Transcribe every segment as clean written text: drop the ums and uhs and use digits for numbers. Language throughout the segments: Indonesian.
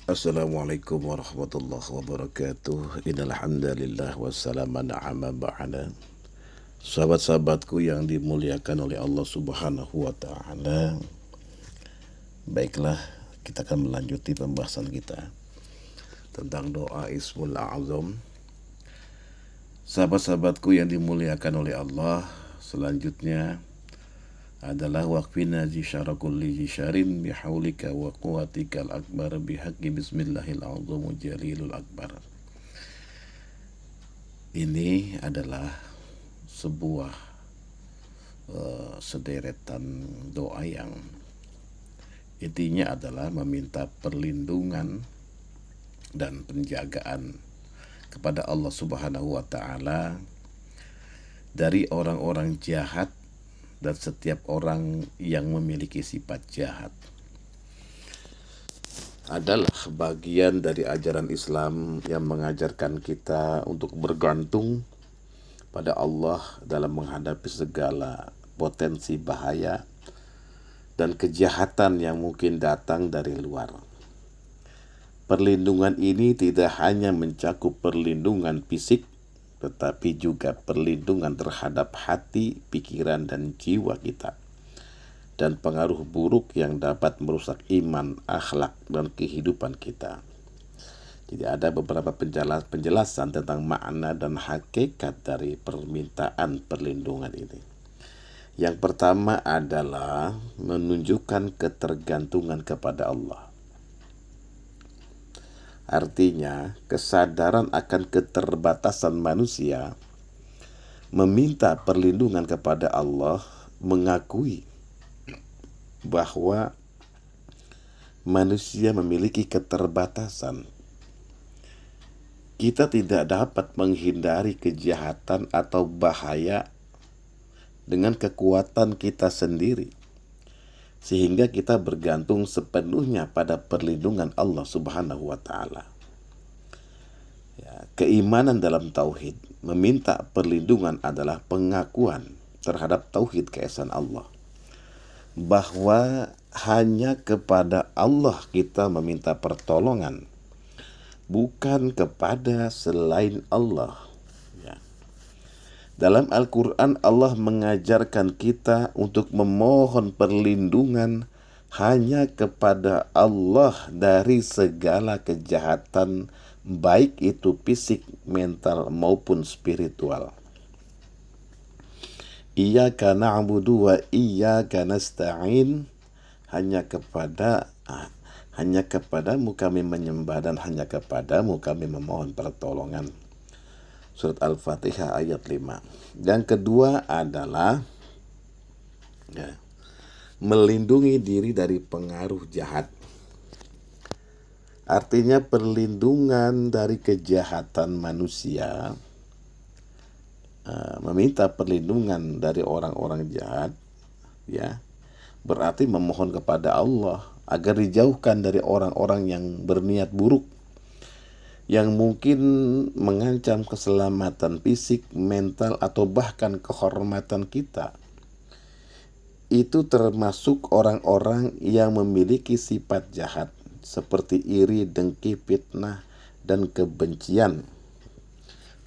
Assalamualaikum warahmatullahi wabarakatuh. Innal hamdalillah wassalamu ala ba'da. Sahabat-sahabatku yang dimuliakan oleh Allah Subhanahu wa taala. Baiklah, kita akan melanjuti pembahasan kita tentang doa Ismul A'zam. Sahabat-sahabatku yang dimuliakan oleh Allah, selanjutnya adalah waqfina zisyara kulli zisyarin bihaulika wa quwatikal akbar bihaqqi bismillahil azam jalilul akbar. Ini adalah sebuah sederetan doa yang intinya adalah meminta perlindungan dan penjagaan kepada Allah Subhanahu wa taala dari orang-orang jahat dan setiap orang yang memiliki sifat jahat. Adalah bagian dari ajaran Islam yang mengajarkan kita untuk bergantung pada Allah dalam menghadapi segala potensi bahaya dan kejahatan yang mungkin datang dari luar. Perlindungan ini tidak hanya mencakup perlindungan fisik, tetapi juga perlindungan terhadap hati, pikiran, dan jiwa kita, dan pengaruh buruk yang dapat merusak iman, akhlak, dan kehidupan kita. Jadi ada beberapa penjelasan tentang makna dan hakikat dari permintaan perlindungan ini. Yang pertama adalah menunjukkan ketergantungan kepada Allah. Artinya, kesadaran akan keterbatasan manusia meminta perlindungan kepada Allah, mengakui bahwa manusia memiliki keterbatasan. Kita tidak dapat menghindari kejahatan atau bahaya dengan kekuatan kita sendiri, sehingga kita bergantung sepenuhnya pada perlindungan Allah Subhanahu wa taala. Keimanan dalam tauhid, meminta perlindungan adalah pengakuan terhadap tauhid keesaan Allah, bahwa hanya kepada Allah kita meminta pertolongan, bukan kepada selain Allah. Dalam Al-Quran, Allah mengajarkan kita untuk memohon perlindungan hanya kepada Allah dari segala kejahatan, baik itu fisik, mental, maupun spiritual. Iyyaka na'budu wa iyyaka nasta'in. Hanya kepadamu kami menyembah dan hanya kepadamu kami memohon pertolongan. Surat Al-Fatihah ayat 5. Yang kedua adalah melindungi diri dari pengaruh jahat. Artinya perlindungan dari kejahatan manusia, meminta perlindungan dari orang-orang jahat, berarti memohon kepada Allah agar dijauhkan dari orang-orang yang berniat buruk, yang mungkin mengancam keselamatan fisik, mental, atau bahkan kehormatan kita. Itu termasuk orang-orang yang memiliki sifat jahat, seperti iri, dengki, fitnah, dan kebencian,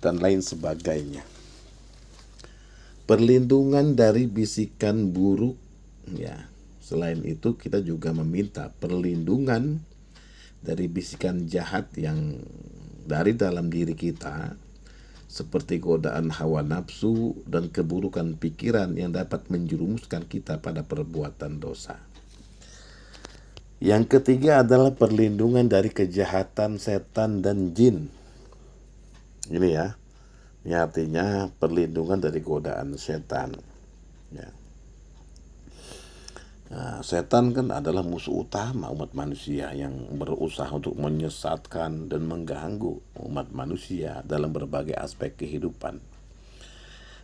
dan lain sebagainya. Perlindungan dari bisikan buruk, selain itu kita juga meminta perlindungan dari bisikan jahat yang dari dalam diri kita, seperti godaan hawa nafsu dan keburukan pikiran yang dapat menjerumuskan kita pada perbuatan dosa. Yang ketiga adalah perlindungan dari kejahatan setan dan jin. Ini artinya perlindungan dari godaan setan. Setan kan adalah musuh utama umat manusia yang berusaha untuk menyesatkan dan mengganggu umat manusia dalam berbagai aspek kehidupan.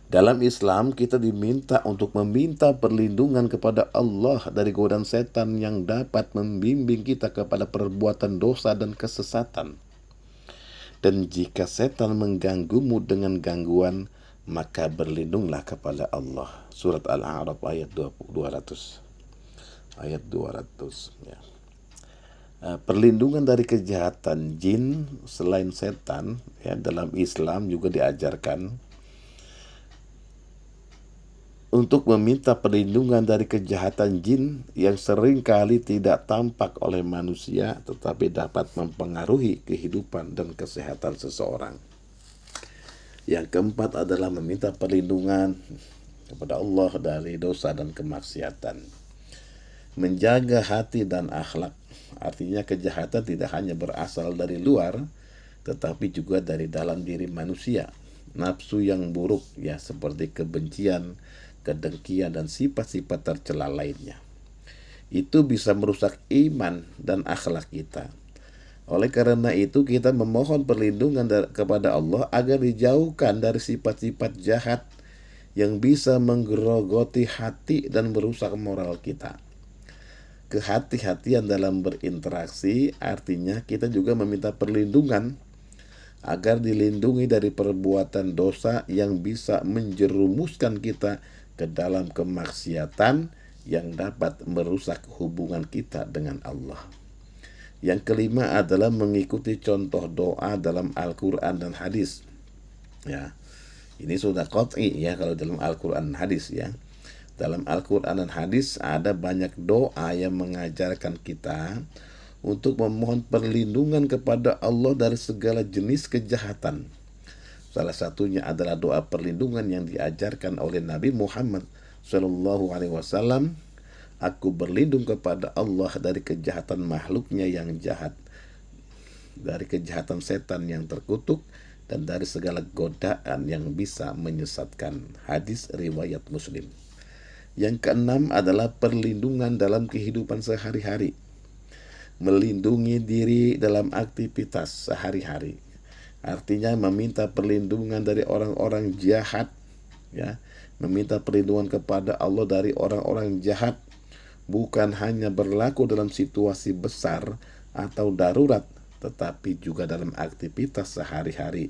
Dalam Islam kita diminta untuk meminta perlindungan kepada Allah dari godaan setan yang dapat membimbing kita kepada perbuatan dosa dan kesesatan. Dan jika setan mengganggumu dengan gangguan, maka berlindunglah kepada Allah. Surat Al-A'raf ayat 200. Perlindungan dari kejahatan jin selain setan, ya, dalam Islam juga diajarkan untuk meminta perlindungan dari kejahatan jin yang seringkali tidak tampak oleh manusia tetapi dapat mempengaruhi kehidupan dan kesehatan seseorang. Yang keempat adalah meminta perlindungan kepada Allah dari dosa dan kemaksiatan. Menjaga hati dan akhlak, artinya kejahatan tidak hanya berasal dari luar tetapi juga dari dalam diri manusia. Nafsu yang buruk, ya, seperti kebencian, kedengkian, dan sifat-sifat tercela lainnya, itu bisa merusak iman dan akhlak kita. Oleh karena itu kita memohon perlindungan kepada Allah agar dijauhkan dari sifat-sifat jahat yang bisa menggerogoti hati dan merusak moral kita. Kehati-hatian dalam berinteraksi artinya kita juga meminta perlindungan agar dilindungi dari perbuatan dosa yang bisa menjerumuskan kita ke dalam kemaksiatan yang dapat merusak hubungan kita dengan Allah. Yang kelima adalah mengikuti contoh doa dalam Al-Quran dan hadis. Ya, ini sudah qat'i, ya, kalau dalam Al-Quran dan hadis, ya. Dalam Al-Quran dan hadis ada banyak doa yang mengajarkan kita untuk memohon perlindungan kepada Allah dari segala jenis kejahatan. Salah satunya adalah doa perlindungan yang diajarkan oleh Nabi Muhammad SAW. Aku berlindung kepada Allah dari kejahatan makhluknya yang jahat, dari kejahatan setan yang terkutuk, dan dari segala godaan yang bisa menyesatkan. Hadis riwayat Muslim. Yang keenam adalah perlindungan dalam kehidupan sehari-hari. Melindungi diri dalam aktivitas sehari-hari, artinya meminta perlindungan dari orang-orang jahat, ya, meminta perlindungan kepada Allah dari orang-orang jahat bukan hanya berlaku dalam situasi besar atau darurat, tetapi juga dalam aktivitas sehari-hari.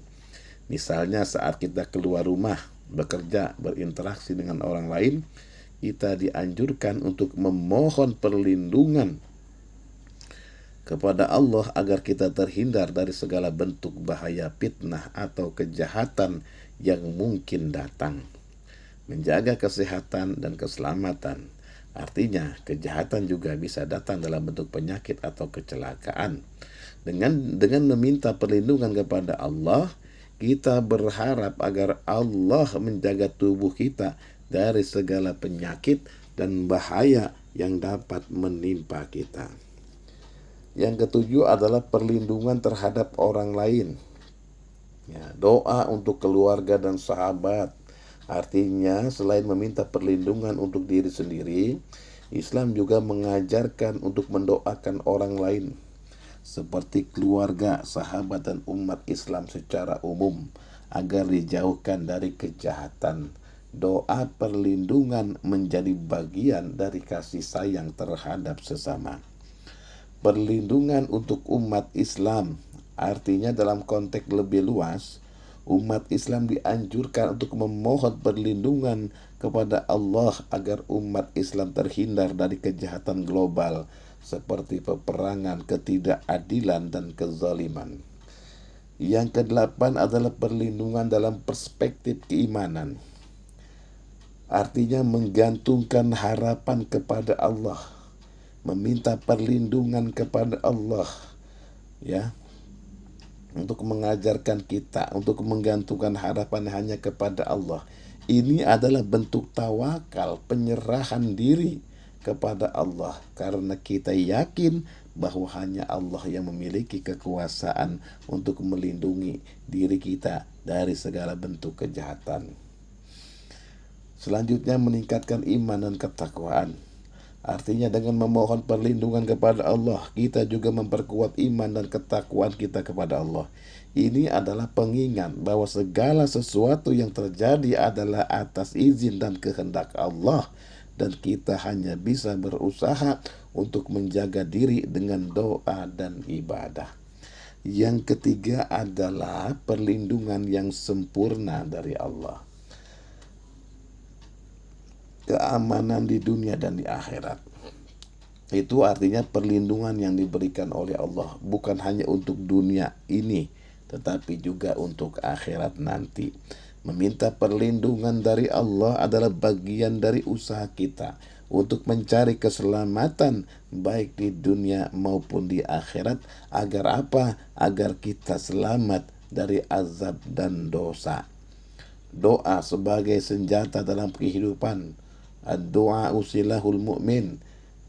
Misalnya saat kita keluar rumah, bekerja, berinteraksi dengan orang lain, kita dianjurkan untuk memohon perlindungan kepada Allah agar kita terhindar dari segala bentuk bahaya fitnah atau kejahatan yang mungkin datang. Menjaga kesehatan dan keselamatan, artinya kejahatan juga bisa datang dalam bentuk penyakit atau kecelakaan. Dengan meminta perlindungan kepada Allah, kita berharap agar Allah menjaga tubuh kita dari segala penyakit dan bahaya yang dapat menimpa kita. Yang ketujuh adalah perlindungan terhadap orang lain. Ya, doa untuk keluarga dan sahabat. Artinya selain meminta perlindungan untuk diri sendiri, Islam juga mengajarkan untuk mendoakan orang lain, seperti keluarga, sahabat, dan umat Islam secara umum, agar dijauhkan dari kejahatan. Doa perlindungan menjadi bagian dari kasih sayang terhadap sesama. Perlindungan untuk umat Islam, artinya dalam konteks lebih luas, umat Islam dianjurkan untuk memohon perlindungan kepada Allah agar umat Islam terhindar dari kejahatan global seperti peperangan, ketidakadilan, dan kezaliman. Yang kedelapan adalah perlindungan dalam perspektif keimanan, artinya menggantungkan harapan kepada Allah, meminta perlindungan kepada Allah, ya, untuk mengajarkan kita untuk menggantungkan harapan hanya kepada Allah. Ini adalah bentuk tawakal, penyerahan diri kepada Allah, karena kita yakin bahwa hanya Allah yang memiliki kekuasaan untuk melindungi diri kita dari segala bentuk kejahatan. Selanjutnya, meningkatkan iman dan ketakwaan. Artinya dengan memohon perlindungan kepada Allah, kita juga memperkuat iman dan ketakwaan kita kepada Allah. Ini adalah pengingat bahwa segala sesuatu yang terjadi adalah atas izin dan kehendak Allah, dan kita hanya bisa berusaha untuk menjaga diri dengan doa dan ibadah. Yang ketiga adalah perlindungan yang sempurna dari Allah. Keamanan di dunia dan di akhirat. Itu artinya perlindungan yang diberikan oleh Allah bukan hanya untuk dunia ini, tetapi juga untuk akhirat nanti. Meminta perlindungan dari Allah adalah bagian dari usaha kita untuk mencari keselamatan baik di dunia maupun di akhirat. Agar apa? Agar kita selamat dari azab dan dosa. Doa sebagai senjata dalam kehidupan. Doa usilahul mu'min,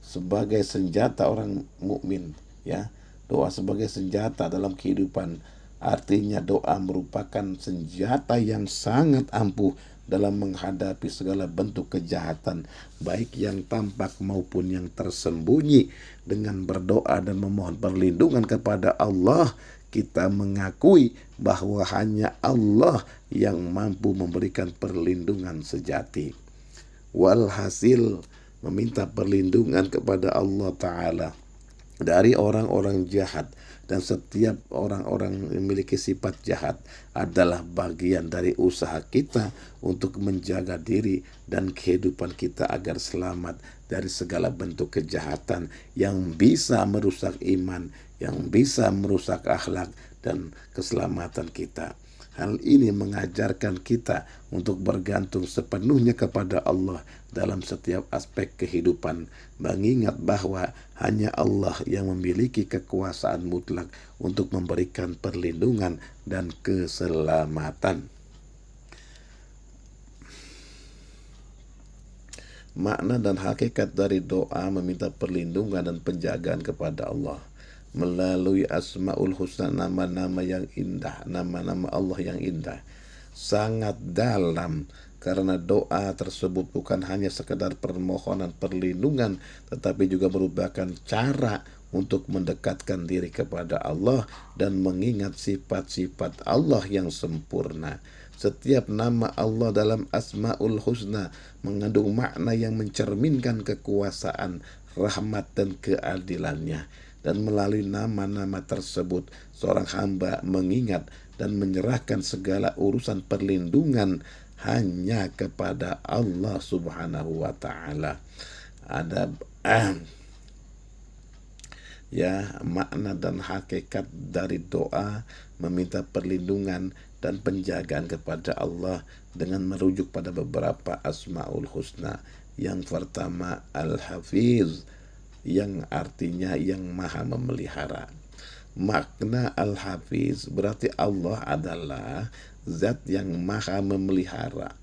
sebagai senjata orang mukmin, ya. Doa sebagai senjata dalam kehidupan. Artinya doa merupakan senjata yang sangat ampuh dalam menghadapi segala bentuk kejahatan, baik yang tampak maupun yang tersembunyi. Dengan berdoa dan memohon perlindungan kepada Allah, kita mengakui bahwa hanya Allah yang mampu memberikan perlindungan sejati. Walhasil, meminta perlindungan kepada Allah Ta'ala dari orang-orang jahat dan setiap orang-orang yang memiliki sifat jahat adalah bagian dari usaha kita untuk menjaga diri dan kehidupan kita agar selamat dari segala bentuk kejahatan yang bisa merusak iman, yang bisa merusak akhlak dan keselamatan kita. Hal ini mengajarkan kita untuk bergantung sepenuhnya kepada Allah dalam setiap aspek kehidupan, mengingat bahwa hanya Allah yang memiliki kekuasaan mutlak untuk memberikan perlindungan dan keselamatan. Makna dan hakikat dari doa meminta perlindungan dan penjagaan kepada Allah melalui Asmaul Husna, nama-nama yang indah, nama-nama Allah yang indah, sangat dalam, karena doa tersebut bukan hanya sekedar permohonan perlindungan, tetapi juga merupakan cara untuk mendekatkan diri kepada Allah dan mengingat sifat-sifat Allah yang sempurna. Setiap nama Allah dalam Asmaul Husna mengandung makna yang mencerminkan kekuasaan, rahmat, dan keadilannya. Dan melalui nama-nama tersebut, seorang hamba mengingat dan menyerahkan segala urusan perlindungan hanya kepada Allah Subhanahu wa Ta'ala. Ada ya, makna dan hakikat dari doa meminta perlindungan dan penjagaan kepada Allah dengan merujuk pada beberapa Asmaul Husna. Yang pertama, Al-Hafiz, yang artinya yang maha memelihara. Makna Al-Hafiz berarti Allah adalah zat yang maha memelihara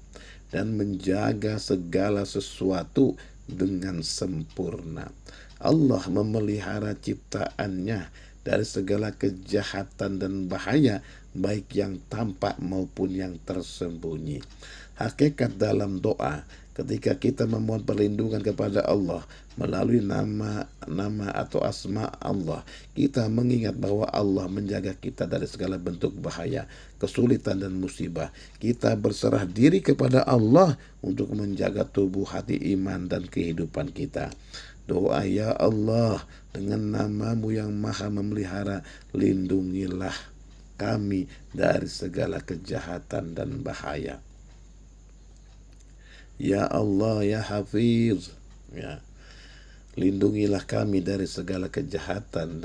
dan menjaga segala sesuatu dengan sempurna. Allah memelihara ciptaannya dari segala kejahatan dan bahaya, baik yang tampak maupun yang tersembunyi. Hakikat dalam doa, ketika kita memohon perlindungan kepada Allah melalui nama-nama atau asma Allah, kita mengingat bahwa Allah menjaga kita dari segala bentuk bahaya, kesulitan, dan musibah. Kita berserah diri kepada Allah untuk menjaga tubuh, hati, iman, dan kehidupan kita. Doa, ya Allah, dengan namamu yang maha memelihara, lindungilah kami dari segala kejahatan dan bahaya. Ya Allah, ya Hafiz, ya, lindungilah kami dari segala kejahatan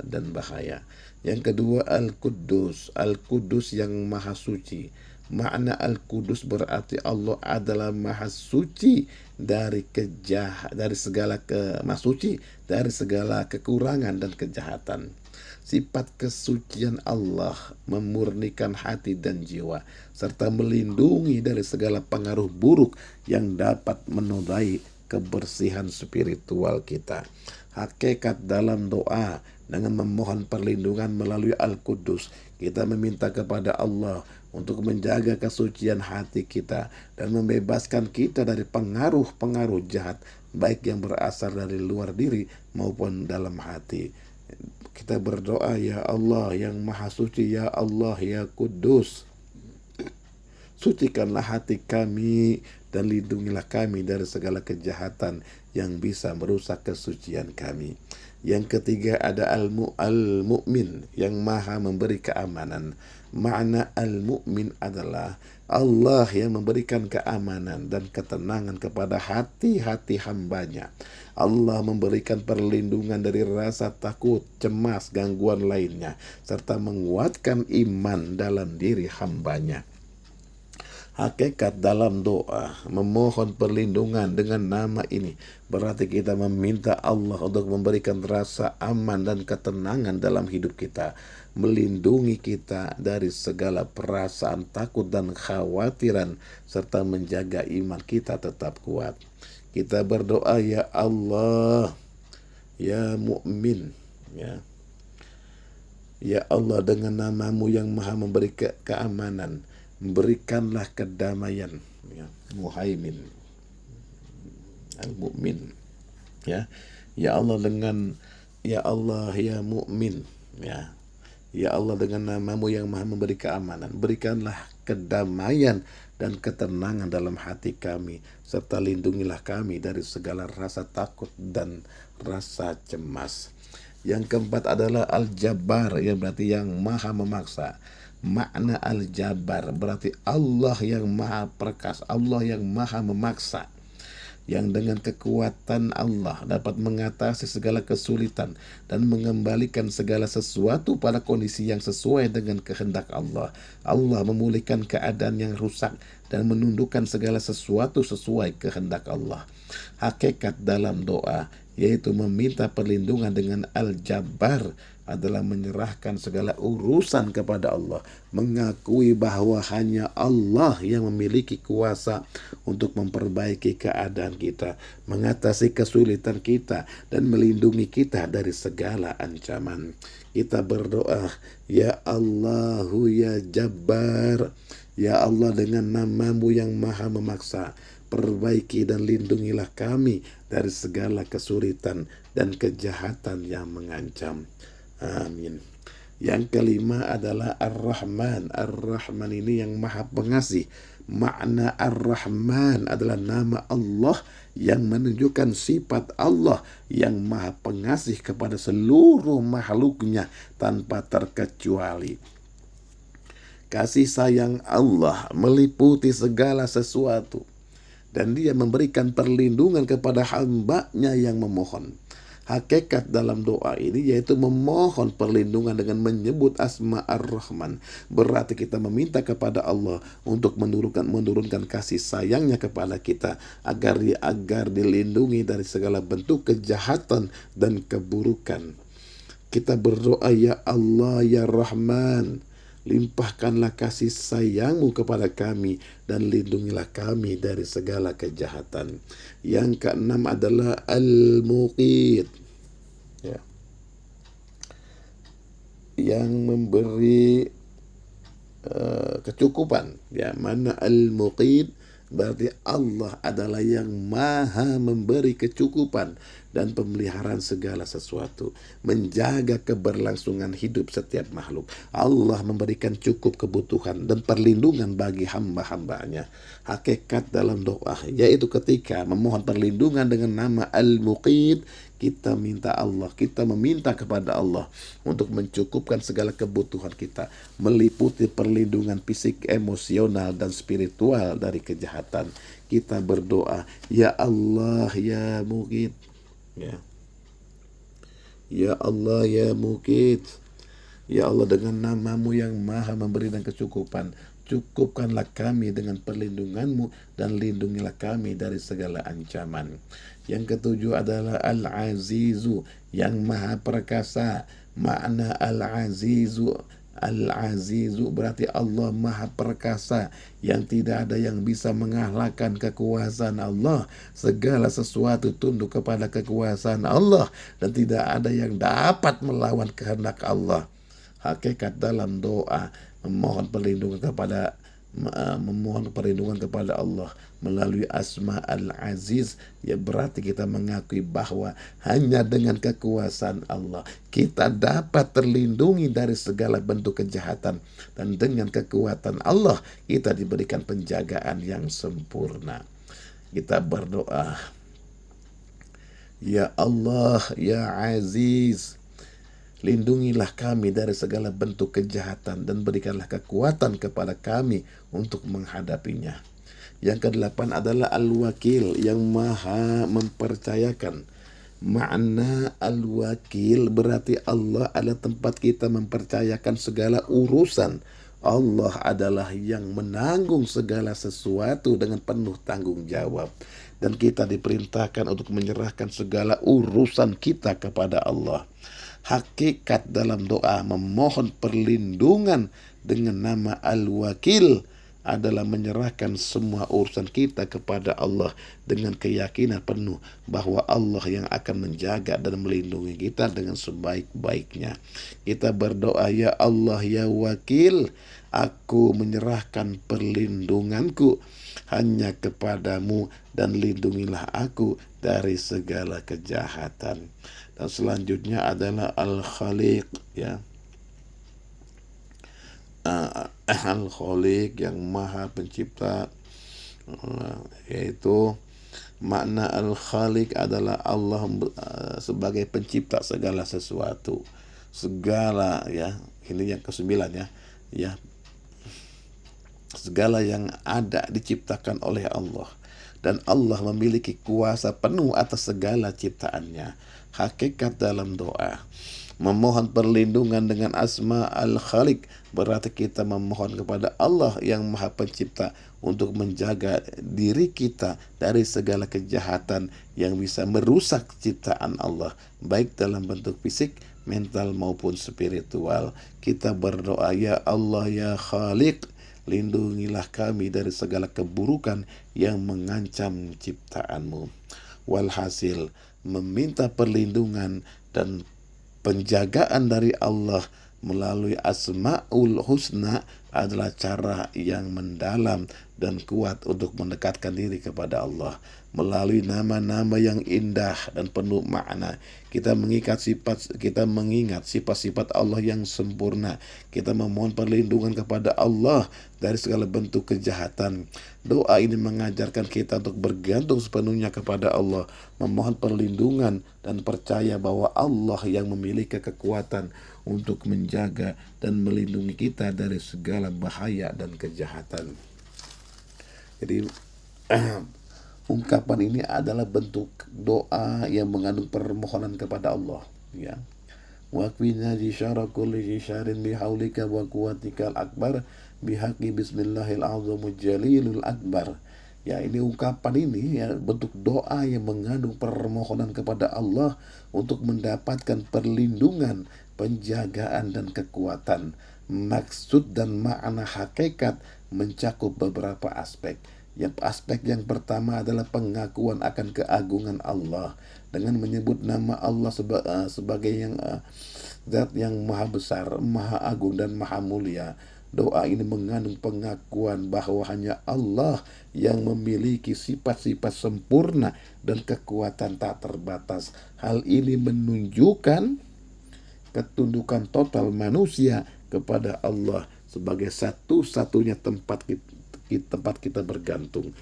dan bahaya. Yang kedua, Al-Quddus, Al-Quddus yang maha suci. Makna Al-Quddus berarti Allah adalah maha suci dari segala dari segala kekurangan dan kejahatan. Sifat kesucian Allah memurnikan hati dan jiwa, serta melindungi dari segala pengaruh buruk yang dapat menodai kebersihan spiritual kita. Hakikat dalam doa dengan memohon perlindungan melalui Al-Quddus, kita meminta kepada Allah untuk menjaga kesucian hati kita dan membebaskan kita dari pengaruh-pengaruh jahat, baik yang berasal dari luar diri maupun dalam hati. Kita berdoa, ya Allah yang maha suci, ya Allah ya Kudus, sucikanlah hati kami dan lindungilah kami dari segala kejahatan yang bisa merusak kesucian kami. Yang ketiga ada al-mu'min yang maha memberi keamanan. Makna al-mu'min adalah Allah yang memberikan keamanan dan ketenangan kepada hati-hati hambanya. Allah memberikan perlindungan dari rasa takut, cemas, gangguan lainnya, serta menguatkan iman dalam diri hambanya. Hakikat dalam doa memohon perlindungan dengan nama ini berarti kita meminta Allah untuk memberikan rasa aman dan ketenangan dalam hidup kita, melindungi kita dari segala perasaan takut dan khawatiran, serta menjaga iman kita tetap kuat. Kita berdoa, ya Allah, ya Mukmin, ya Allah, dengan namamu yang maha memberi keamanan, berikanlah kedamaian, Muhaimin, Al-Mu'min, ya Allah, dengan ya Allah, ya Mu'min, ya Allah, dengan namamu yang maha memberi keamanan, berikanlah kedamaian dan ketenangan dalam hati kami, serta lindungilah kami dari segala rasa takut dan rasa cemas. Yang keempat adalah Al-Jabbar, yang berarti yang maha memaksa. Makna Al-Jabbar berarti Allah yang maha perkasa, Allah yang maha memaksa, yang dengan kekuatan Allah dapat mengatasi segala kesulitan dan mengembalikan segala sesuatu pada kondisi yang sesuai dengan kehendak Allah. Allah memulihkan keadaan yang rusak dan menundukkan segala sesuatu sesuai kehendak Allah. Hakikat dalam doa yaitu meminta perlindungan dengan Al-Jabbar adalah menyerahkan segala urusan kepada Allah, mengakui bahwa hanya Allah yang memiliki kuasa untuk memperbaiki keadaan kita, mengatasi kesulitan kita, dan melindungi kita dari segala ancaman. Kita berdoa, ya Allahu ya Jabbar, ya Allah, dengan namamu yang maha memaksa, perbaiki dan lindungilah kami dari segala kesulitan dan kejahatan yang mengancam. Amin. Yang kelima adalah Ar-Rahman. Ar-Rahman ini yang maha pengasih. Makna Ar-Rahman adalah nama Allah yang menunjukkan sifat Allah yang maha pengasih kepada seluruh makhluknya tanpa terkecuali. Kasih sayang Allah meliputi segala sesuatu, dan Dia memberikan perlindungan kepada hamba-Nya yang memohon. Hakikat dalam doa ini yaitu memohon perlindungan dengan menyebut asma Ar-Rahman. Berarti kita meminta kepada Allah untuk menurunkan kasih sayangnya kepada kita agar dilindungi dari segala bentuk kejahatan dan keburukan. Kita berdoa, ya Allah ya Rahman, limpahkanlah kasih sayangmu kepada kami dan lindungilah kami dari segala kejahatan. Yang keenam adalah Al-Muqit, yang memberi kecukupan. Mana Al-Muqit berarti Allah adalah yang maha memberi kecukupan dan pemeliharaan segala sesuatu, menjaga keberlangsungan hidup setiap makhluk. Allah memberikan cukup kebutuhan dan perlindungan bagi hamba-hambanya. Hakikat dalam doa yaitu ketika memohon perlindungan dengan nama Al-Muqit, kita meminta kepada Allah untuk mencukupkan segala kebutuhan kita, meliputi perlindungan fisik, emosional, dan spiritual dari kejahatan. Kita berdoa, ya Allah ya Muqit, ya Allah ya Muqit, ya Allah, dengan namamu yang maha memberi dan kecukupan, cukupkanlah kami dengan perlindunganmu dan lindungilah kami dari segala ancaman. Yang ketujuh adalah Al-Azizu, yang maha perkasa. Makna Al-Azizu berarti Allah maha perkasa, yang tidak ada yang bisa mengalahkan kekuasaan Allah. Segala sesuatu tunduk kepada kekuasaan Allah dan tidak ada yang dapat melawan kehendak Allah. Hakikat dalam doa memohon perlindungan kepada Allah melalui asma Al-Aziz, ya berarti kita mengakui bahwa hanya dengan kekuasaan Allah kita dapat terlindungi dari segala bentuk kejahatan, dan dengan kekuatan Allah kita diberikan penjagaan yang sempurna. Kita berdoa, Ya Allah, ya Aziz, lindungilah kami dari segala bentuk kejahatan dan berikanlah kekuatan kepada kami untuk menghadapinya. Yang kedelapan adalah Al-Wakil, yang maha mempercayakan. Makna Al-Wakil berarti Allah adalah tempat kita mempercayakan segala urusan. Allah adalah yang menanggung segala sesuatu dengan penuh tanggung jawab. Dan kita diperintahkan untuk menyerahkan segala urusan kita kepada Allah. Hakikat dalam doa memohon perlindungan dengan nama Al-Wakil adalah menyerahkan semua urusan kita kepada Allah dengan keyakinan penuh bahwa Allah yang akan menjaga dan melindungi kita dengan sebaik-baiknya. Kita berdoa, ya Allah ya Wakil, aku menyerahkan perlindunganku hanya kepadamu dan lindungilah aku dari segala kejahatan. Dan selanjutnya adalah Al-Khaliq, ya. Al-Khaliq yang maha pencipta, yaitu makna Al-Khaliq adalah Allah sebagai pencipta segala sesuatu. Segala, ya, ini yang kesembilan, ya. Segala yang ada diciptakan oleh Allah. Dan Allah memiliki kuasa penuh atas segala ciptaannya. Hakikat dalam doa memohon perlindungan dengan asma Al-Khaliq berarti kita memohon kepada Allah yang maha pencipta untuk menjaga diri kita dari segala kejahatan yang bisa merusak ciptaan Allah, baik dalam bentuk fisik, mental maupun spiritual. Kita berdoa, ya Allah ya Khaliq, lindungilah kami dari segala keburukan yang mengancam ciptaanmu. Walhasil, meminta perlindungan dan penjagaan dari Allah melalui Asmaul Husna adalah cara yang mendalam dan kuat untuk mendekatkan diri kepada Allah. Melalui nama-nama yang indah dan penuh makna, kita mengingat sifat-sifat Allah yang sempurna. Kita memohon perlindungan kepada Allah dari segala bentuk kejahatan. Doa ini mengajarkan kita untuk bergantung sepenuhnya kepada Allah, memohon perlindungan dan percaya bahwa Allah yang memiliki kekuatan untuk menjaga dan melindungi kita dari segala bahaya dan kejahatan. Jadi ungkapan ini adalah bentuk doa yang mengandung permohonan kepada Allah, ya. Waqfina syarra kulli syarin bihaulika wa quwwatikal akbar bihaqi bismillahil azamul jalilul akbar. Ya, ini ungkapan ini, ya, bentuk doa yang mengandung permohonan kepada Allah untuk mendapatkan perlindungan, penjagaan dan kekuatan. Maksud dan makna hakikat mencakup beberapa aspek. Aspek yang pertama adalah pengakuan akan keagungan Allah dengan menyebut nama Allah sebagai yang zat yang maha besar, maha agung dan maha mulia. Doa ini mengandung pengakuan bahwa hanya Allah yang memiliki sifat-sifat sempurna dan kekuatan tak terbatas. Hal ini menunjukkan ketundukan total manusia kepada Allah sebagai satu-satunya tempat kita bergantung.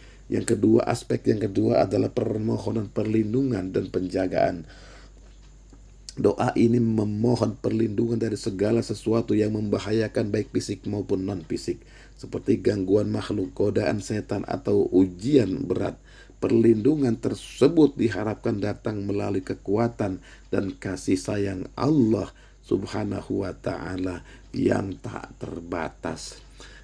Aspek yang kedua adalah permohonan perlindungan dan penjagaan. Doa ini memohon perlindungan dari segala sesuatu yang membahayakan baik fisik maupun non-fisik, seperti gangguan makhluk, godaan setan, atau ujian berat. Perlindungan tersebut diharapkan datang melalui kekuatan dan kasih sayang Allah Subhanahu wa ta'ala yang tak terbatas.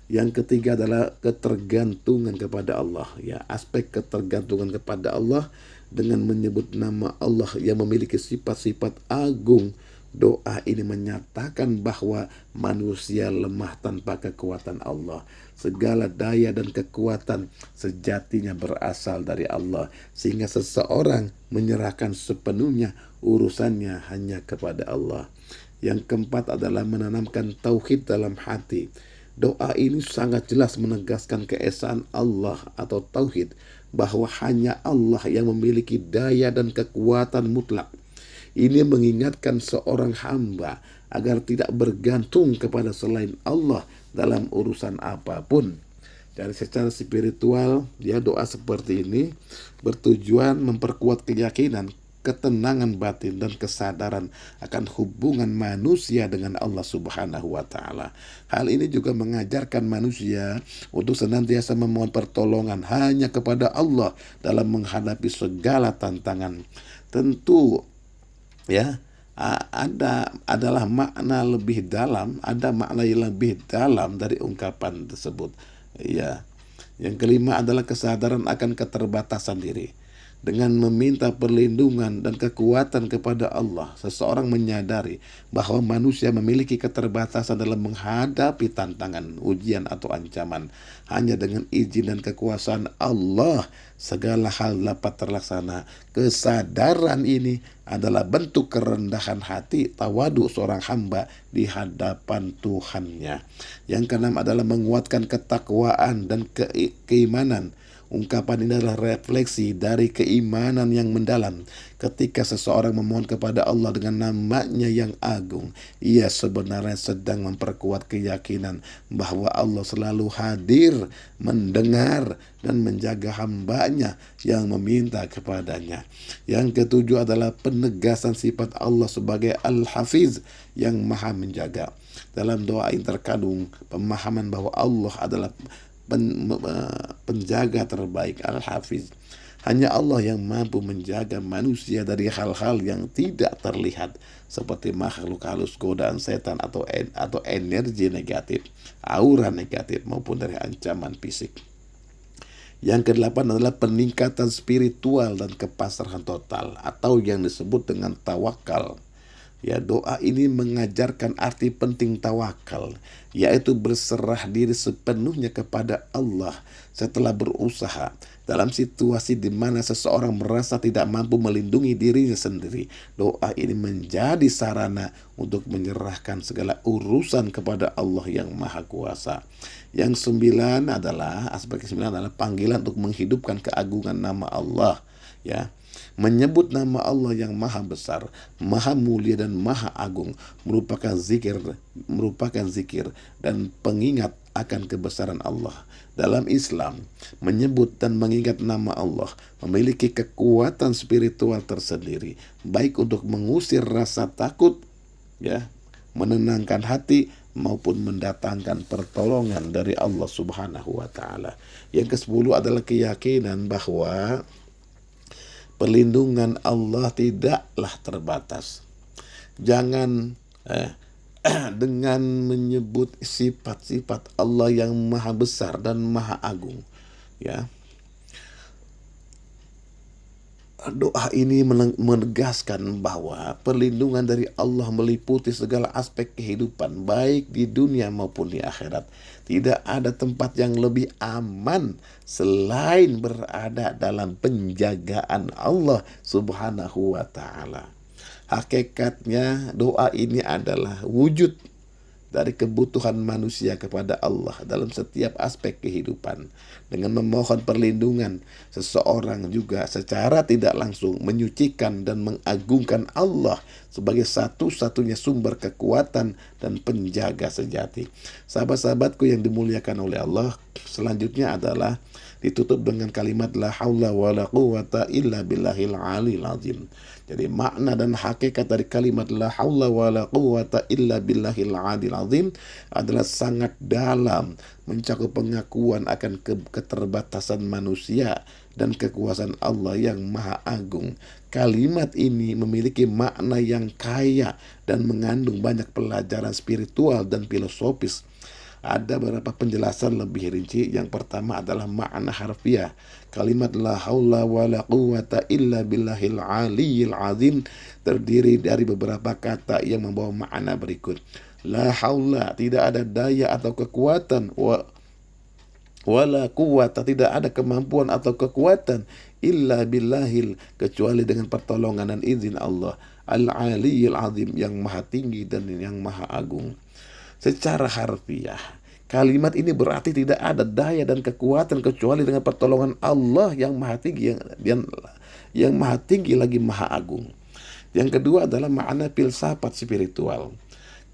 Yang ketiga adalah ketergantungan kepada Allah, ya. Aspek ketergantungan kepada Allah dengan menyebut nama Allah yang memiliki sifat-sifat agung. Doa ini menyatakan bahwa manusia lemah tanpa kekuatan Allah. Segala daya dan kekuatan sejatinya berasal dari Allah, sehingga seseorang menyerahkan sepenuhnya urusannya hanya kepada Allah. Yang keempat adalah menanamkan tauhid dalam hati. Doa ini sangat jelas menegaskan keesaan Allah atau tauhid, bahwa hanya Allah yang memiliki daya dan kekuatan mutlak. Ini mengingatkan seorang hamba agar tidak bergantung kepada selain Allah dalam urusan apapun. Dari secara spiritual, doa seperti ini bertujuan memperkuat keyakinan ketenangan batin dan kesadaran akan hubungan manusia dengan Allah Subhanahu wa taala. Hal ini juga mengajarkan manusia untuk senantiasa memohon pertolongan hanya kepada Allah dalam menghadapi segala tantangan. Tentu ya, adalah makna lebih dalam, ada makna yang lebih dalam dari ungkapan tersebut. Ya. Yang kelima adalah kesadaran akan keterbatasan diri. Dengan meminta perlindungan dan kekuatan kepada Allah, seseorang menyadari bahwa manusia memiliki keterbatasan dalam menghadapi tantangan, ujian atau ancaman. Hanya dengan izin dan kekuasaan Allah, segala hal dapat terlaksana. Kesadaran ini adalah bentuk kerendahan hati, tawadu seorang hamba di hadapan Tuhannya. Yang keenam adalah menguatkan ketakwaan dan keimanan. Ungkapan ini adalah refleksi dari keimanan yang mendalam. Ketika seseorang memohon kepada Allah dengan nama-Nya yang agung, ia sebenarnya sedang memperkuat keyakinan bahwa Allah selalu hadir, mendengar, dan menjaga hamba-Nya yang meminta kepadanya. Yang ketujuh adalah penegasan sifat Allah sebagai Al-Hafiz yang maha menjaga. Dalam doa ini terkandung pemahaman bahwa Allah adalah penjaga terbaik, Al-Hafiz. Hanya Allah yang mampu menjaga manusia dari hal-hal yang tidak terlihat seperti makhluk halus, godaan setan atau energi negatif, aura negatif maupun dari ancaman fisik. Yang kedelapan adalah peningkatan spiritual dan kepasrahan total atau yang disebut dengan tawakal. Ya, doa ini mengajarkan arti penting tawakal, yaitu berserah diri sepenuhnya kepada Allah setelah berusaha. Dalam situasi di mana seseorang merasa tidak mampu melindungi dirinya sendiri, doa ini menjadi sarana untuk menyerahkan segala urusan kepada Allah yang Maha Kuasa. Yang aspek kesembilan adalah panggilan untuk menghidupkan keagungan nama Allah. Ya, menyebut nama Allah yang maha besar, maha mulia dan maha agung merupakan zikir dan pengingat akan kebesaran Allah. Dalam Islam, menyebut dan mengingat nama Allah memiliki kekuatan spiritual tersendiri, baik untuk mengusir rasa takut, ya, menenangkan hati maupun mendatangkan pertolongan dari Allah Subhanahu wa taala. Yang ke-10 adalah keyakinan bahwa perlindungan Allah tidaklah terbatas. Jangan dengan menyebut sifat-sifat Allah yang maha besar dan maha agung, ya. Doa ini menegaskan bahwa perlindungan dari Allah meliputi segala aspek kehidupan, baik di dunia maupun di akhirat. Tidak ada tempat yang lebih aman selain berada dalam penjagaan Allah Subhanahu wa taala. Hakikatnya doa ini adalah wujud dari kebutuhan manusia kepada Allah dalam setiap aspek kehidupan. Dengan memohon perlindungan, seseorang juga secara tidak langsung menyucikan dan mengagungkan Allah sebagai satu-satunya sumber kekuatan dan penjaga sejati. Sahabat-sahabatku yang dimuliakan oleh Allah, selanjutnya adalah ditutup dengan kalimat la haula wala quwata illa billahil aliyil azim. Jadi makna dan hakikat dari kalimat la haula wala quwata illa billahil aliyil azim adalah sangat dalam, mencakup pengakuan akan keterbatasan manusia dan kekuasaan Allah yang maha agung. Kalimat ini memiliki makna yang kaya dan mengandung banyak pelajaran spiritual dan filosofis. Ada beberapa penjelasan lebih rinci. Yang pertama adalah makna harfiah. Kalimat la haula wala quwata illa billahil aliyil azim terdiri dari beberapa kata yang membawa makna berikut. La haula, tidak ada daya atau kekuatan, wala quwata, tidak ada kemampuan atau kekuatan, illa billahil, kecuali dengan pertolongan dan izin Allah, al-aliyil azim, yang maha tinggi dan yang maha agung. Secara harfiah, kalimat ini berarti tidak ada daya dan kekuatan kecuali dengan pertolongan Allah yang maha tinggi, yang maha tinggi lagi maha agung. Yang kedua adalah makna filsafat spiritual.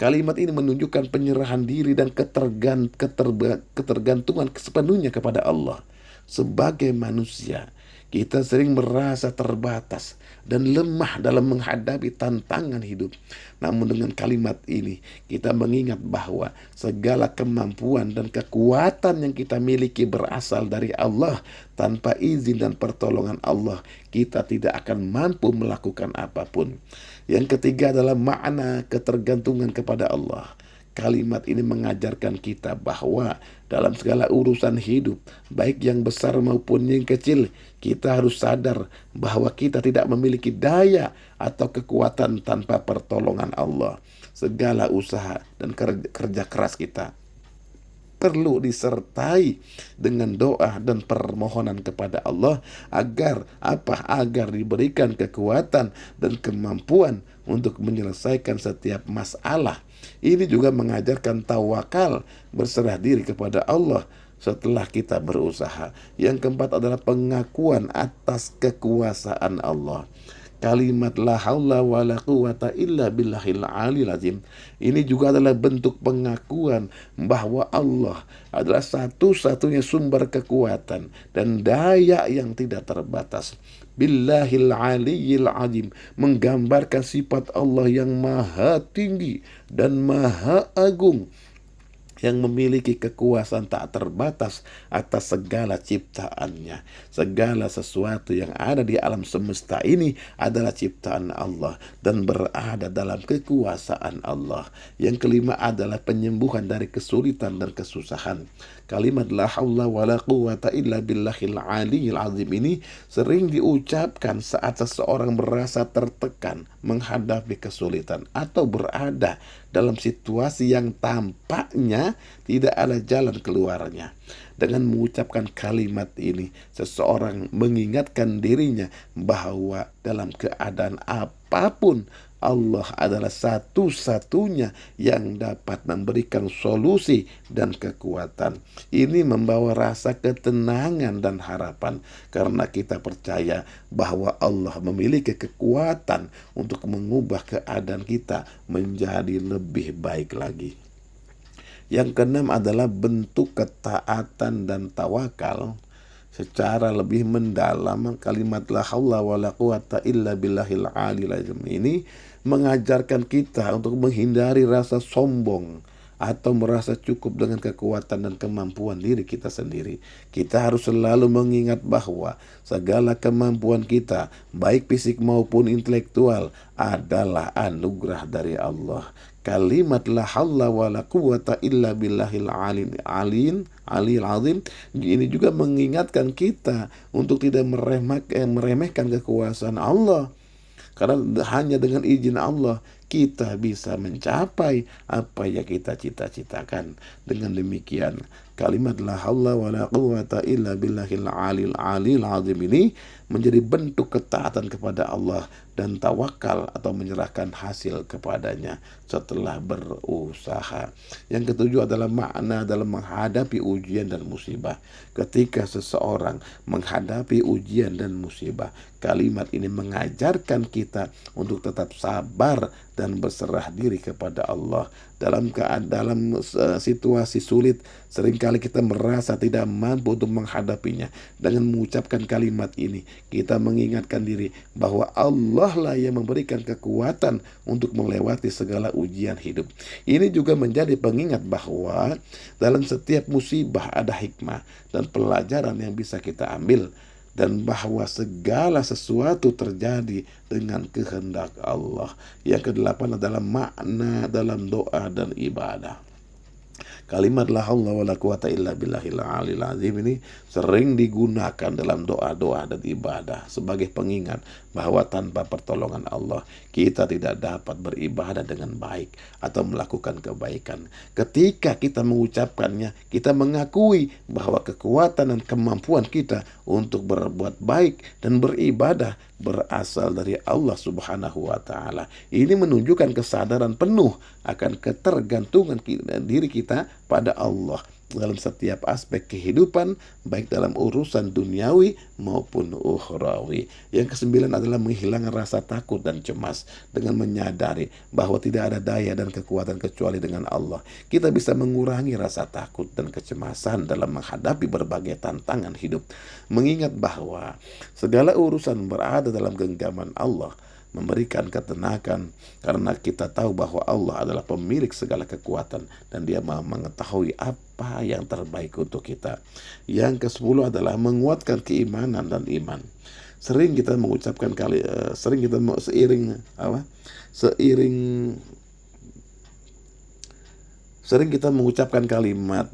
Kalimat ini menunjukkan penyerahan diri dan ketergantungan sepenuhnya kepada Allah. Sebagai manusia, Kita sering merasa terbatas dan lemah dalam menghadapi tantangan hidup. Namun dengan kalimat ini kita mengingat bahwa segala kemampuan dan kekuatan yang kita miliki berasal dari Allah. Tanpa izin dan pertolongan Allah, kita tidak akan mampu melakukan apapun. Yang ketiga adalah makna ketergantungan kepada Allah. Kalimat ini mengajarkan kita bahwa dalam segala urusan hidup, baik yang besar maupun yang kecil, kita harus sadar bahwa kita tidak memiliki daya atau kekuatan tanpa pertolongan Allah. Segala usaha dan kerja keras kita perlu disertai dengan doa dan permohonan kepada Allah agar diberikan kekuatan dan kemampuan untuk menyelesaikan setiap masalah. Ini juga mengajarkan tawakal, berserah diri kepada Allah setelah kita berusaha. Yang keempat adalah pengakuan atas kekuasaan Allah. Kalimat la haula wa la quwata illa billahil aliyil azim ini juga adalah bentuk pengakuan bahwa Allah adalah satu-satunya sumber kekuatan dan daya yang tidak terbatas. Billahil aliyil azim menggambarkan sifat Allah yang maha tinggi dan maha agung, yang memiliki kekuasaan tak terbatas atas segala ciptaannya. Segala sesuatu yang ada di alam semesta ini adalah ciptaan Allah dan berada dalam kekuasaan Allah. Yang kelima adalah penyembuhan dari kesulitan dan kesusahan. Kalimat la haula wa la quwata illa billahil aliyil azim ini sering diucapkan saat seseorang merasa tertekan menghadapi kesulitan atau berada dalam situasi yang tampaknya tidak ada jalan keluarnya. Dengan mengucapkan kalimat ini, seseorang mengingatkan dirinya bahwa dalam keadaan apapun Allah adalah satu-satunya yang dapat memberikan solusi dan kekuatan. Ini membawa rasa ketenangan dan harapan karena kita percaya bahwa Allah memiliki kekuatan untuk mengubah keadaan kita menjadi lebih baik lagi. Yang keenam adalah bentuk ketaatan dan tawakal. Secara lebih mendalam, kalimat la haula wa la quwata illa billahil aliyil azim ini mengajarkan kita untuk menghindari rasa sombong atau merasa cukup dengan kekuatan dan kemampuan diri kita sendiri. Kita harus selalu mengingat bahwa segala kemampuan kita, baik fisik maupun intelektual, adalah anugerah dari Allah. Kalimat la haula wa la quwata illa billahil aliyil azim ini juga mengingatkan kita untuk tidak meremehkan kekuasaan Allah. Karena hanya dengan izin Allah kita bisa mencapai apa yang kita cita-citakan. Dengan demikian, kalimat la haula wa la quwata illa billahil aliyil azim ini menjadi bentuk ketaatan kepada Allah dan tawakal atau menyerahkan hasil kepadanya setelah berusaha. Yang ketujuh adalah makna dalam menghadapi ujian dan musibah. Ketika seseorang menghadapi ujian dan musibah, kalimat ini mengajarkan kita untuk tetap sabar dan berserah diri kepada Allah. Dalam situasi sulit, seringkali kita merasa tidak mampu untuk menghadapinya. Dengan mengucapkan kalimat ini, kita mengingatkan diri bahwa Allah lah yang memberikan kekuatan untuk melewati segala ujian hidup. Ini juga menjadi pengingat bahwa dalam setiap musibah ada hikmah dan pelajaran yang bisa kita ambil, dan bahwa segala sesuatu terjadi dengan kehendak Allah. Yang kedelapan adalah makna dalam doa dan ibadah. Kalimat la haula wa la quwata illa billahil aliyil azim ini sering digunakan dalam doa-doa dan ibadah sebagai pengingat bahwa tanpa pertolongan Allah kita tidak dapat beribadah dengan baik atau melakukan kebaikan. Ketika kita mengucapkannya, kita mengakui bahwa kekuatan dan kemampuan kita untuk berbuat baik dan beribadah berasal dari Allah Subhanahu wa Ta'ala. Ini menunjukkan kesadaran penuh akan ketergantungan diri kita pada Allah dalam setiap aspek kehidupan, baik dalam urusan duniawi maupun ukhrawi. Yang kesembilan adalah menghilangkan rasa takut dan cemas dengan menyadari bahwa tidak ada daya dan kekuatan kecuali dengan Allah. Kita bisa mengurangi rasa takut dan kecemasan dalam menghadapi berbagai tantangan hidup, mengingat bahwa segala urusan berada dalam genggaman Allah, memberikan ketenangan karena kita tahu bahwa Allah adalah pemilik segala kekuatan dan Dia Maha mengetahui apa yang terbaik untuk kita. Yang ke-10 adalah menguatkan keimanan dan iman. Sering kita mengucapkan sering kita mengucapkan kalimat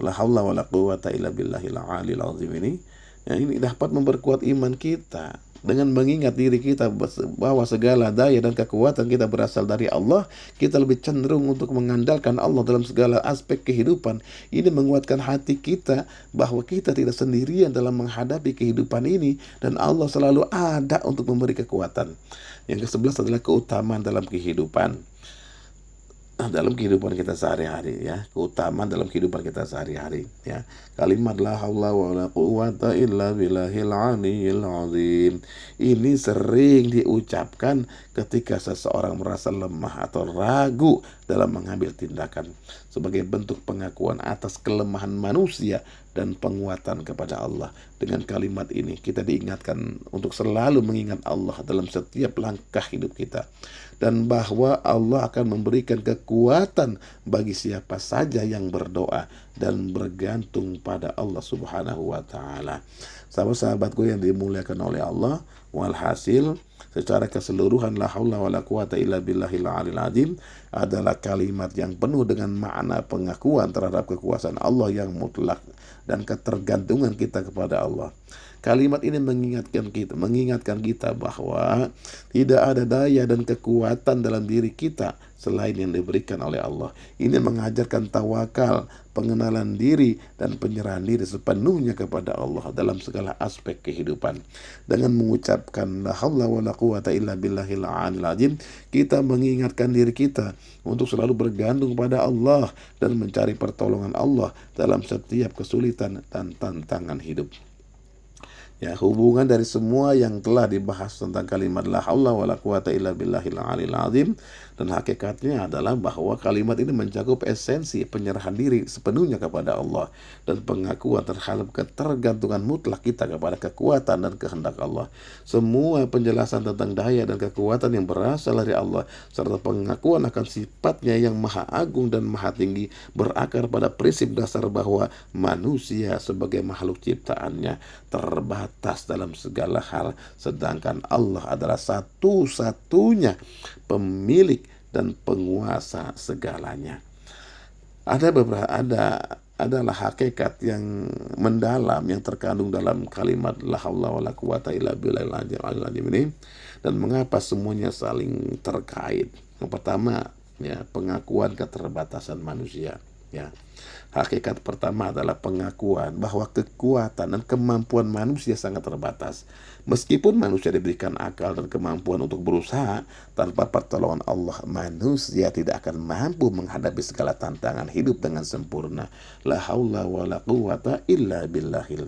la haula wala quwata illa billahil aliyil azim ini. Ya, ini dapat memperkuat iman kita. Dengan mengingat diri kita bahwa segala daya dan kekuatan kita berasal dari Allah, kita lebih cenderung untuk mengandalkan Allah dalam segala aspek kehidupan. Ini menguatkan hati kita bahwa kita tidak sendirian dalam menghadapi kehidupan ini, dan Allah selalu ada untuk memberi kekuatan. Yang ke-11 adalah keutamaan dalam kehidupan. Dalam kehidupan kita sehari-hari, ya, keutamaan dalam kehidupan kita sehari-hari, ya. Kalimat la haula wala quwata illa billahil aliyil azim ini sering diucapkan ketika seseorang merasa lemah atau ragu dalam mengambil tindakan, sebagai bentuk pengakuan atas kelemahan manusia dan penguatan kepada Allah. Dengan kalimat ini kita diingatkan untuk selalu mengingat Allah dalam setiap langkah hidup kita, dan bahwa Allah akan memberikan kekuatan bagi siapa saja yang berdoa dan bergantung pada Allah Subhanahu wa Ta'ala. Sahabat-sahabatku yang dimuliakan oleh Allah, walhasil secara keseluruhan la haula wala quwata illa billahil aliyil azim adalah kalimat yang penuh dengan makna pengakuan terhadap kekuasaan Allah yang mutlak dan ketergantungan kita kepada Allah. Kalimat ini mengingatkan kita bahwa tidak ada daya dan kekuatan dalam diri kita selain yang diberikan oleh Allah. Ini mengajarkan tawakal, pengenalan diri, dan penyerahan diri sepenuhnya kepada Allah dalam segala aspek kehidupan. Dengan mengucapkan la haula wala quwata illa billahil aliyil azim, kita mengingatkan diri kita untuk selalu bergantung pada Allah dan mencari pertolongan Allah dalam setiap kesulitan dan tantangan hidup. Ya, hubungan dari semua yang telah dibahas tentang kalimat la haula wala quwata illa billahil aliyil azim, dan hakikatnya adalah bahwa kalimat ini mencakup esensi penyerahan diri sepenuhnya kepada Allah dan pengakuan terhadap ketergantungan mutlak kita kepada kekuatan dan kehendak Allah. Semua penjelasan tentang daya dan kekuatan yang berasal dari Allah serta pengakuan akan sifatnya yang maha agung dan maha tinggi berakar pada prinsip dasar bahwa manusia sebagai makhluk ciptaannya terbatas dalam segala hal, sedangkan Allah adalah satu-satunya pemilik dan penguasa segalanya. Adalah hakikat yang mendalam yang terkandung dalam kalimat la haula wala quwata illa billahil aliyil azim ini, dan mengapa semuanya saling terkait. Yang pertama, ya, pengakuan keterbatasan manusia, ya. Hakikat pertama adalah pengakuan bahwa kekuatan dan kemampuan manusia sangat terbatas. Meskipun manusia diberikan akal dan kemampuan untuk berusaha, tanpa pertolongan Allah, manusia tidak akan mampu menghadapi segala tantangan hidup dengan sempurna. La haula wala quwata illa billahil.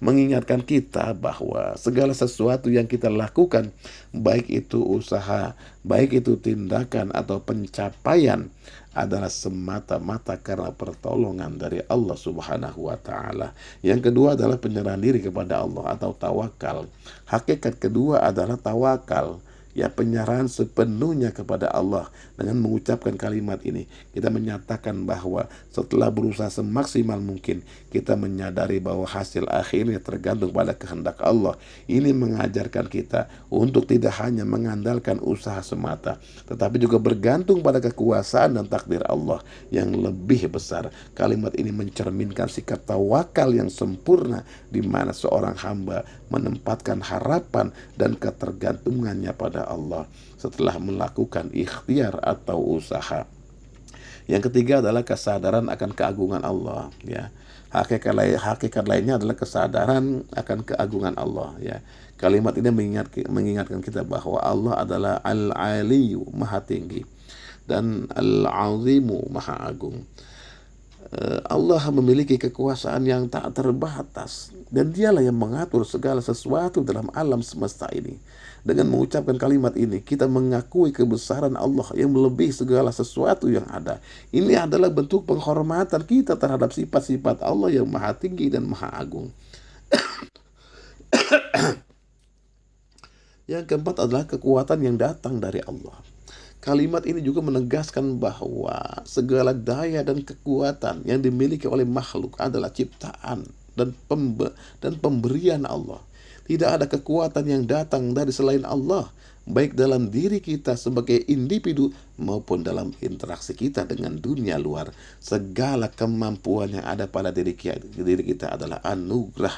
Mengingatkan kita bahwa segala sesuatu yang kita lakukan, baik itu usaha, baik itu tindakan atau pencapaian, adalah semata-mata karena pertolongan dari Allah Subhanahu wa Ta'ala. Yang kedua adalah penyerahan diri kepada Allah atau tawakal. Hakikat kedua adalah tawakal, ya, penyerahan sepenuhnya kepada Allah. Dengan mengucapkan kalimat ini, kita menyatakan bahwa setelah berusaha semaksimal mungkin, kita menyadari bahwa hasil akhirnya tergantung pada kehendak Allah. Ini mengajarkan kita untuk tidak hanya mengandalkan usaha semata, tetapi juga bergantung pada kekuasaan dan takdir Allah yang lebih besar. Kalimat ini mencerminkan sikap tawakal yang sempurna, di mana seorang hamba menempatkan harapan dan ketergantungannya pada Allah setelah melakukan ikhtiar atau usaha. Yang ketiga adalah kesadaran akan keagungan Allah, ya. Hakikat lainnya adalah kesadaran akan keagungan Allah, ya. Kalimat ini mengingatkan kita bahwa Allah adalah Al-Aliyu, maha tinggi, dan Al-Azimu, maha agung. Allah memiliki kekuasaan yang tak terbatas dan dialah yang mengatur segala sesuatu dalam alam semesta ini. Dengan mengucapkan kalimat ini, kita mengakui kebesaran Allah yang melebihi segala sesuatu yang ada. Ini adalah bentuk penghormatan kita terhadap sifat-sifat Allah yang maha tinggi dan maha agung. Yang keempat adalah kekuatan yang datang dari Allah. Kalimat ini juga menegaskan bahwa segala daya dan kekuatan yang dimiliki oleh makhluk adalah ciptaan dan pemberian Allah. Tidak ada kekuatan yang datang dari selain Allah, baik dalam diri kita sebagai individu maupun dalam interaksi kita dengan dunia luar. Segala kemampuan yang ada pada diri kita adalah anugerah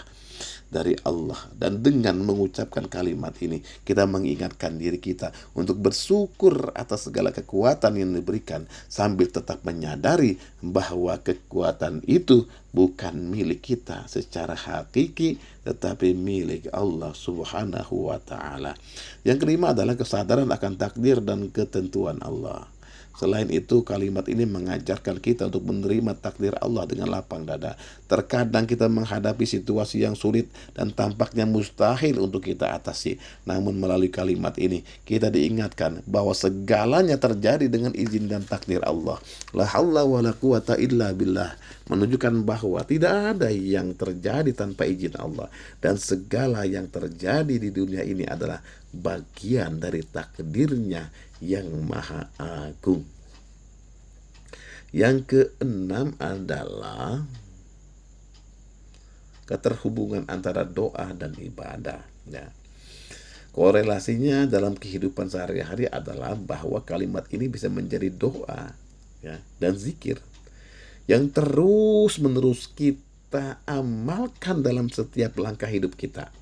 dari Allah. Dan dengan mengucapkan kalimat ini, kita mengingatkan diri kita untuk bersyukur atas segala kekuatan yang diberikan, sambil tetap menyadari bahwa kekuatan itu bukan milik kita secara hakiki, tetapi milik Allah Subhanahu wa ta'ala. Yang kelima adalah kesadaran akan takdir dan ketentuan Allah. Selain itu, kalimat ini mengajarkan kita untuk menerima takdir Allah dengan lapang dada. Terkadang kita menghadapi situasi yang sulit dan tampaknya mustahil untuk kita atasi. Namun melalui kalimat ini, kita diingatkan bahwa segalanya terjadi dengan izin dan takdir Allah. La haula wa la quwata illa billah. Menunjukkan bahwa tidak ada yang terjadi tanpa izin Allah. Dan segala yang terjadi di dunia ini adalah bagian dari takdirnya yang maha agung. Yang keenam adalah keterhubungan antara doa dan ibadah. Ya. Korelasinya dalam kehidupan sehari-hari adalah bahwa kalimat ini bisa menjadi doa, ya, dan zikir yang terus-menerus kita amalkan dalam setiap langkah hidup kita.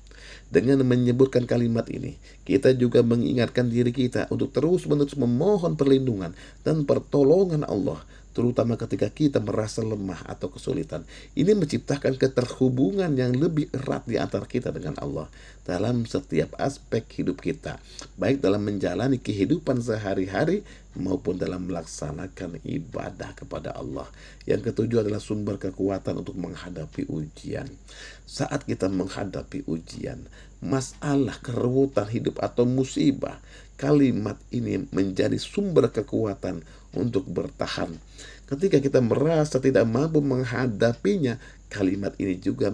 Dengan menyebutkan kalimat ini, kita juga mengingatkan diri kita untuk terus-menerus memohon perlindungan dan pertolongan Allah, terutama ketika kita merasa lemah atau kesulitan. Ini menciptakan keterhubungan yang lebih erat di antara kita dengan Allah dalam setiap aspek hidup kita, baik dalam menjalani kehidupan sehari-hari maupun dalam melaksanakan ibadah kepada Allah. Yang ketujuh adalah sumber kekuatan untuk menghadapi ujian. Saat kita menghadapi ujian, masalah, kerebutan hidup atau musibah, kalimat ini menjadi sumber kekuatan untuk bertahan. Ketika kita merasa tidak mampu menghadapinya, kalimat ini juga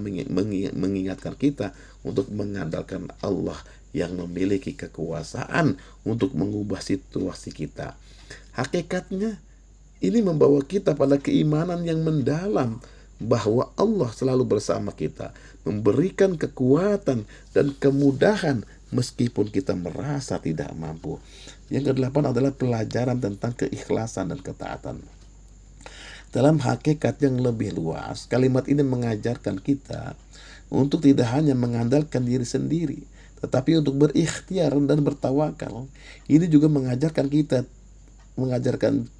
mengingatkan kita untuk mengandalkan Allah yang memiliki kekuasaan untuk mengubah situasi kita. Hakikatnya, ini membawa kita pada keimanan yang mendalam bahwa Allah selalu bersama kita, memberikan kekuatan dan kemudahan meskipun kita merasa tidak mampu. Yang kedelapan adalah pelajaran tentang keikhlasan dan ketaatan. Dalam hakikat yang lebih luas, kalimat ini mengajarkan kita untuk tidak hanya mengandalkan diri sendiri, tetapi untuk berikhtiar dan bertawakal. Ini juga mengajarkan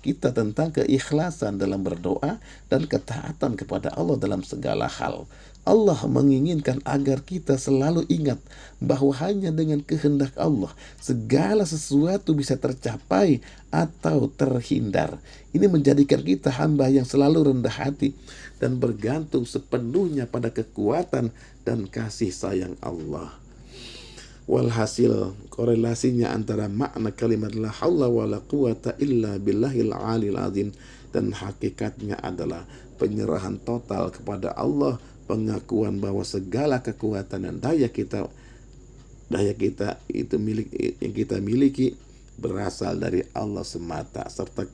kita tentang keikhlasan dalam berdoa dan ketaatan kepada Allah dalam segala hal. Allah menginginkan agar kita selalu ingat bahwa hanya dengan kehendak Allah segala sesuatu bisa tercapai atau terhindar. Ini menjadikan kita hamba yang selalu rendah hati dan bergantung sepenuhnya pada kekuatan dan kasih sayang Allah. Walhasil, korelasinya antara makna kalimat la haula wa la quwata illa billahil alil azim dan hakikatnya adalah penyerahan total kepada Allah, pengakuan bahwa segala kekuatan dan daya kita itu yang kita miliki berasal dari Allah semata, serta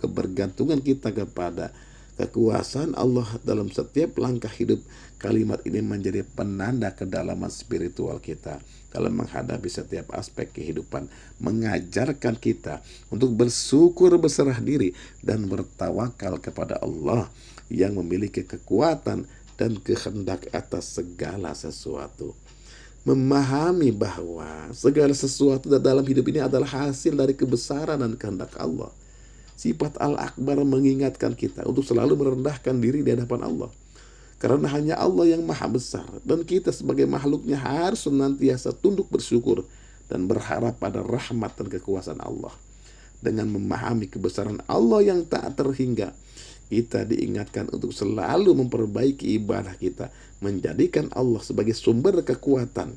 kebergantungan kita kepada kekuasaan Allah dalam setiap langkah hidup. Kalimat ini menjadi penanda kedalaman spiritual kita dalam menghadapi setiap aspek kehidupan, mengajarkan kita untuk bersyukur, berserah diri, dan bertawakal kepada Allah yang memiliki kekuatan dan kehendak atas segala sesuatu. Memahami bahwa segala sesuatu dalam hidup ini adalah hasil dari kebesaran dan kehendak Allah. Sifat Al-Akbar mengingatkan kita untuk selalu merendahkan diri di hadapan Allah. Karena hanya Allah yang maha besar, dan kita sebagai makhluknya harus senantiasa tunduk bersyukur dan berharap pada rahmat dan kekuasaan Allah. Dengan memahami kebesaran Allah yang tak terhingga, kita diingatkan untuk selalu memperbaiki ibadah kita, menjadikan Allah sebagai sumber kekuatan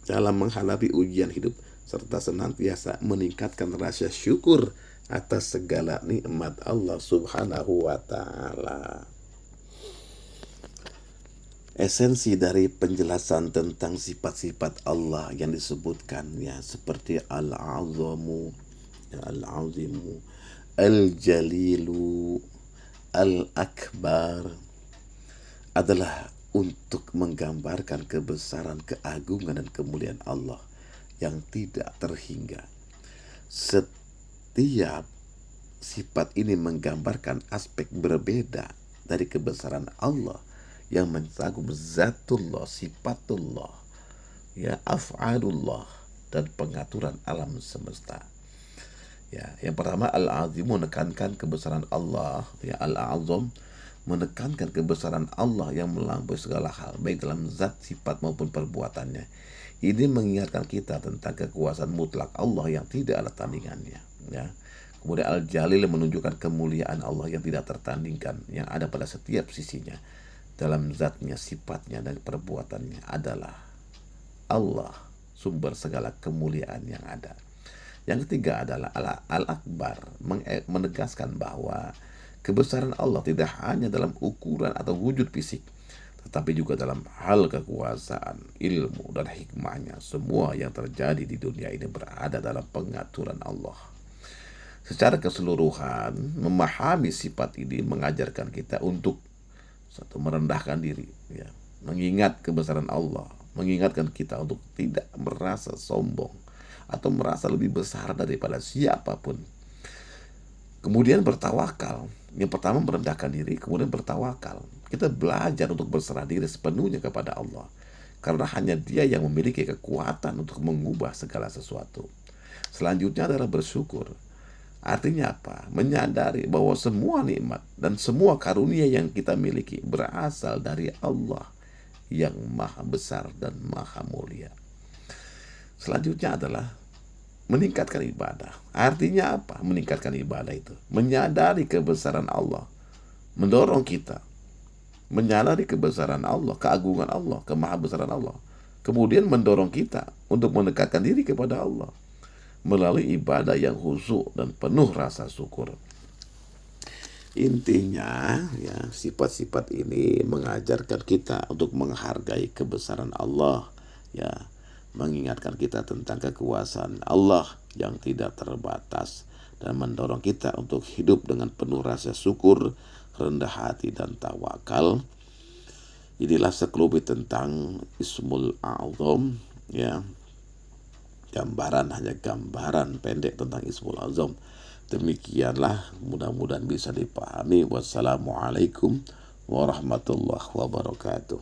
dalam menghadapi ujian hidup, serta senantiasa meningkatkan rasa syukur atas segala nikmat Allah Subhanahu wa Ta'ala. Esensi dari penjelasan tentang sifat-sifat Allah yang disebutkan ya seperti Al-Azamu, Al-Azimu, Al-Jalilu, Al-Akbar adalah untuk menggambarkan kebesaran, keagungan dan kemuliaan Allah yang tidak terhingga. Setiap sifat ini menggambarkan aspek berbeda dari kebesaran Allah yang mencakup zatullah, sifatullah, ya af'alullah dan pengaturan alam semesta. Ya, yang pertama Al-Azim menekankan kebesaran Allah, ya Al-Azam menekankan kebesaran Allah yang melampaui segala hal, baik dalam zat, sifat maupun perbuatannya. Ini mengingatkan kita tentang kekuasaan mutlak Allah yang tidak ada tandingannya, ya. Kemudian Al-Jalil menunjukkan kemuliaan Allah yang tidak tertandingkan, yang ada pada setiap sisinya. Dalam zatnya, sifatnya, dan perbuatannya adalah Allah, sumber segala kemuliaan yang ada. Yang ketiga adalah Al-Akbar, menegaskan bahwa kebesaran Allah tidak hanya dalam ukuran atau wujud fisik, tetapi juga dalam hal kekuasaan, ilmu, dan hikmahnya. Semua yang terjadi di dunia ini berada dalam pengaturan Allah. Secara keseluruhan, memahami sifat ini mengajarkan kita untuk satu, merendahkan diri, ya, mengingat kebesaran Allah, mengingatkan kita untuk tidak merasa sombong atau merasa lebih besar daripada siapapun. Kemudian bertawakal. Yang pertama merendahkan diri, kemudian bertawakal. Kita belajar untuk berserah diri sepenuhnya kepada Allah, karena hanya Dia yang memiliki kekuatan untuk mengubah segala sesuatu. Selanjutnya adalah bersyukur. Artinya apa? Menyadari bahwa semua nikmat dan semua karunia yang kita miliki berasal dari Allah yang maha besar dan maha mulia. Selanjutnya adalah meningkatkan ibadah. Artinya apa? Meningkatkan ibadah itu menyadari kebesaran Allah, mendorong kita menyadari kebesaran Allah, keagungan Allah, kemahabesaran Allah. Kemudian mendorong kita untuk mendekatkan diri kepada Allah melalui ibadah yang khusyuk dan penuh rasa syukur. Intinya, ya, sifat-sifat ini mengajarkan kita untuk menghargai kebesaran Allah, ya, mengingatkan kita tentang kekuasaan Allah yang tidak terbatas, dan mendorong kita untuk hidup dengan penuh rasa syukur, rendah hati, dan tawakal. Inilah sekelumit tentang Ismul A'zam, ya. Hanya gambaran pendek tentang Ismul Azam. Demikianlah, mudah-mudahan bisa dipahami. Wassalamualaikum warahmatullahi wabarakatuh.